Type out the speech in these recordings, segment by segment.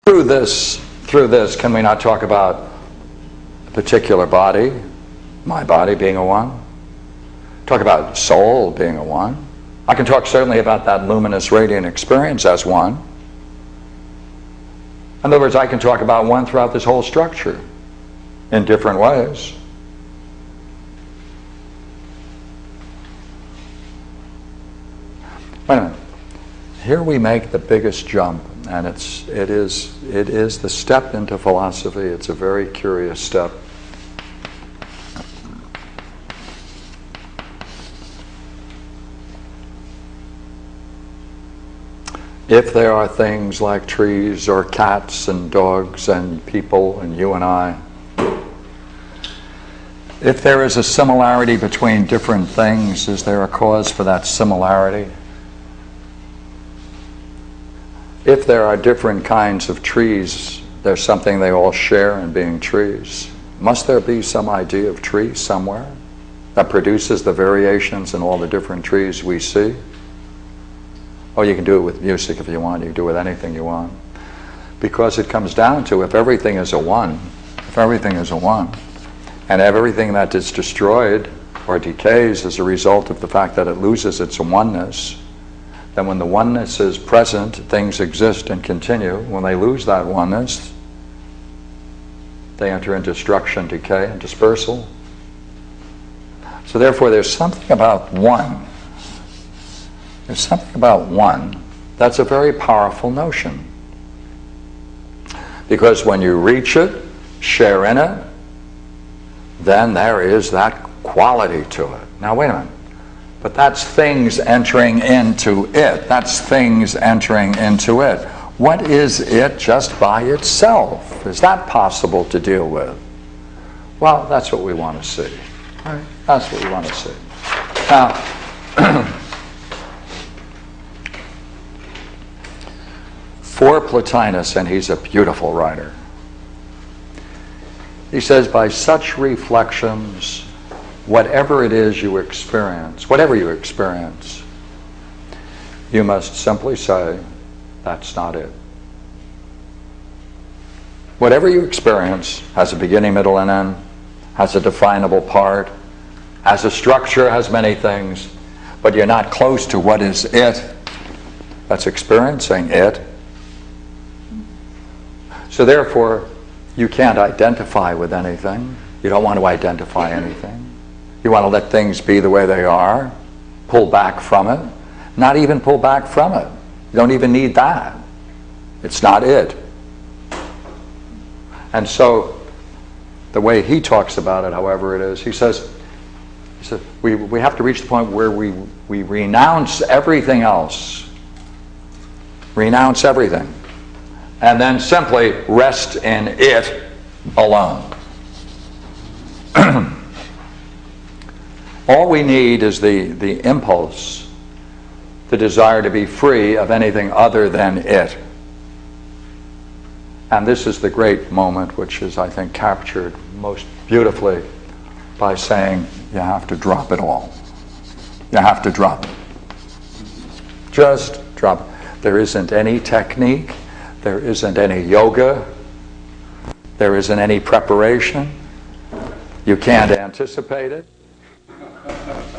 Through this, can we not talk about a particular body, my body being a one? Talk about soul being a one. I can talk certainly about that luminous radiant experience as one. In other words, I can talk about one throughout this whole structure in different ways. Wait a minute. Here we make the biggest jump, and it is the step into philosophy. It's a very curious step. If there are things like trees or cats and dogs and people and you and I, if there is a similarity between different things, is there a cause for that similarity? If there are different kinds of trees, there's something they all share in being trees. Must there be some idea of tree somewhere that produces the variations in all the different trees we see? Oh, you can do it with music if you want. You can do it with anything you want. Because it comes down to, if everything is a one, and everything that is destroyed or decays as a result of the fact that it loses its oneness, then when the oneness is present, things exist and continue. When they lose that oneness, they enter into destruction, decay, and dispersal. So therefore, there's something about one. There's something about one that's a very powerful notion. Because when you reach it, share in it, then there is that quality to it. Now wait a minute. But that's things entering into it. That's things entering into it. What is it just by itself? Is that possible to deal with? Well, that's what we want to see. Right? That's what we want to see. Now, for Plotinus, and he's a beautiful writer, he says, by such reflections, whatever it is you experience, you must simply say, that's not it. Whatever you experience has a beginning, middle, and end, has a definable part, has a structure, has many things, but you're not close to what is it that's experiencing it. So therefore, you can't identify with anything. You don't want to identify anything. You want to let things be the way they are. Pull back from it. Not even pull back from it. You don't even need that. It's not it. And so, the way he talks about it, however it is, he says we have to reach the point where we renounce everything else. Renounce everything. And then simply rest in it alone. All we need is the impulse, the desire to be free of anything other than it. And this is the great moment which is, I think, captured most beautifully by saying, you have to drop it all. You have to drop it. Just drop it. There isn't any technique. There isn't any yoga. There isn't any preparation. You can't anticipate it.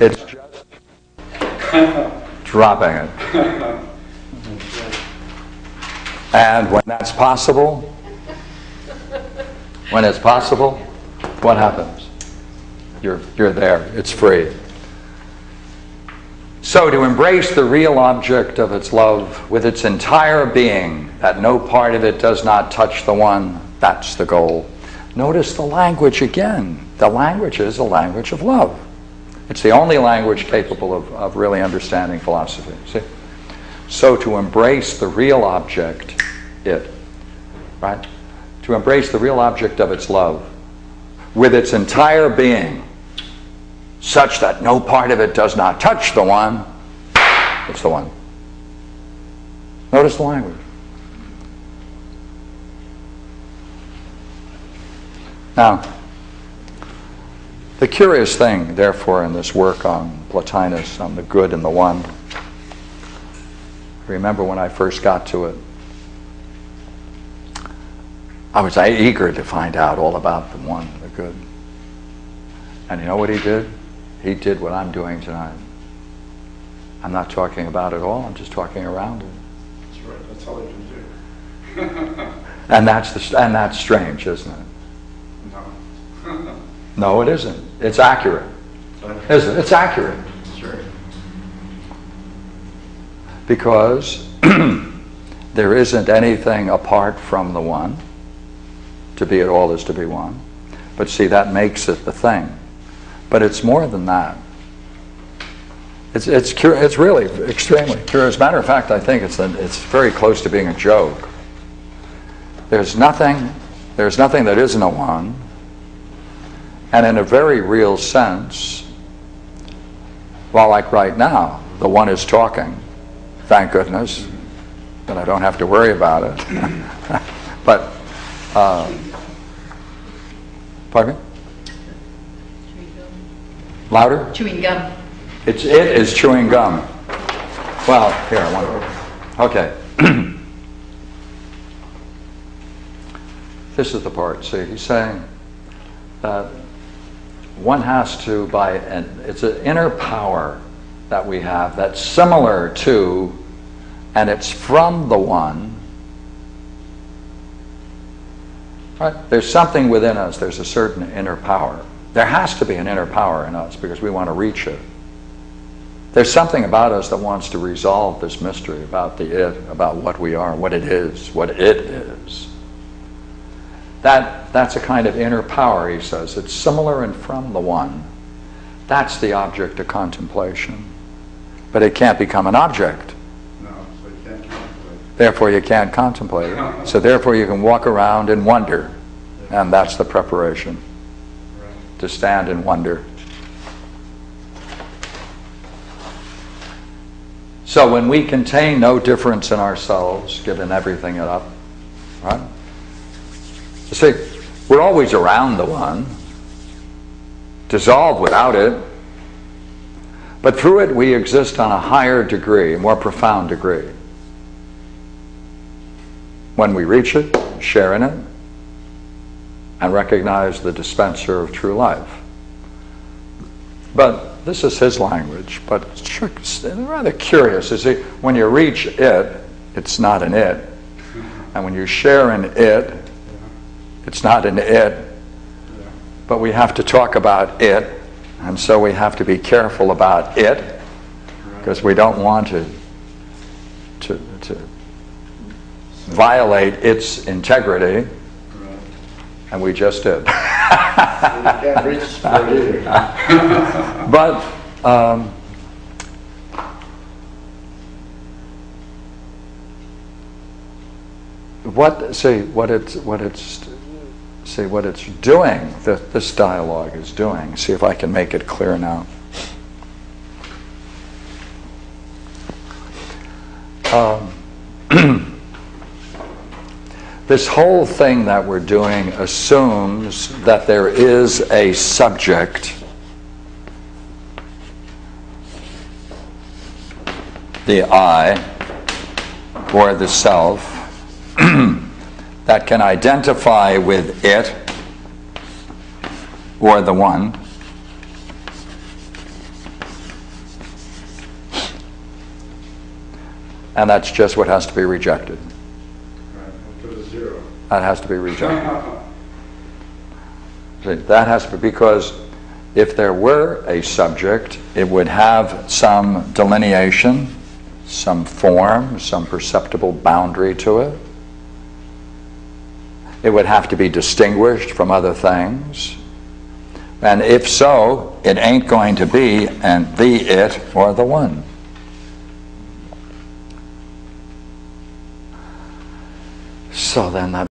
It's just dropping it. And when that's possible, what happens? You're there. It's free. So to embrace the real object of its love with its entire being, that no part of it does not touch the one, that's the goal. Notice the language again. The language is a language of love. It's the only language capable of really understanding philosophy. See? So to embrace the real object, right? To embrace the real object of its love with its entire being, such that no part of it does not touch the one, it's the one. Notice the language. Now, the curious thing, therefore, in this work on Plotinus, on the good and the one, remember when I first got to it, I was eager to find out all about the one, the good. And you know what he did? He did what I'm doing tonight. I'm not talking about it all, I'm just talking around it. That's right, that's all he can do. And that's strange, isn't it? No. No, it isn't. It's accurate. Isn't it? It's accurate. Sure. Because there isn't anything apart from the one. To be it all is to be one. But see, that makes it the thing. But it's more than that. It's really extremely curious. As a matter of fact, I think it's very close to being a joke. There's nothing that isn't a one. And in a very real sense, well, like right now, the one is talking. Thank goodness that I don't have to worry about it. But, pardon me? Louder? Chewing gum. It is chewing gum. Well, here, I want to. Okay. This is the part. See, he's saying that one has to, it's an inner power that we have that's similar to, and it's from the one. Right? There's something within us, there's a certain inner power. There has to be an inner power in us because we want to reach it. There's something about us that wants to resolve this mystery about the it, about what we are, what it is, what it is. That's a kind of inner power, he says. It's similar and from the one. That's the object of contemplation. But it can't become an object. No, so you can't contemplate. Therefore you can't contemplate it. So therefore you can walk around and wonder. And that's the preparation. Right. To stand and wonder. So when we contain no difference in ourselves, given everything up, right? You see, we're always around the one, dissolved without it, but through it we exist on a higher degree, a more profound degree. When we reach it, share in it, and recognize the dispenser of true life. But this is his language, but it's rather curious. You see, when you reach it, it's not an it. And when you share in it, it's not an it. But we have to talk about it, and so we have to be careful about it, because we don't want to violate its integrity, and we just did. You can't reach for it either. But what it's doing, that this dialogue is doing. See if I can make it clear now. This whole thing that we're doing assumes that there is a subject, the I, or the self, that can identify with it, or the one, and that's just what has to be rejected. That has to be rejected. See, that has to be, because if there were a subject, it would have some delineation, some form, some perceptible boundary to it. It would have to be distinguished from other things. And if so, it ain't going to be the it or the one. So then that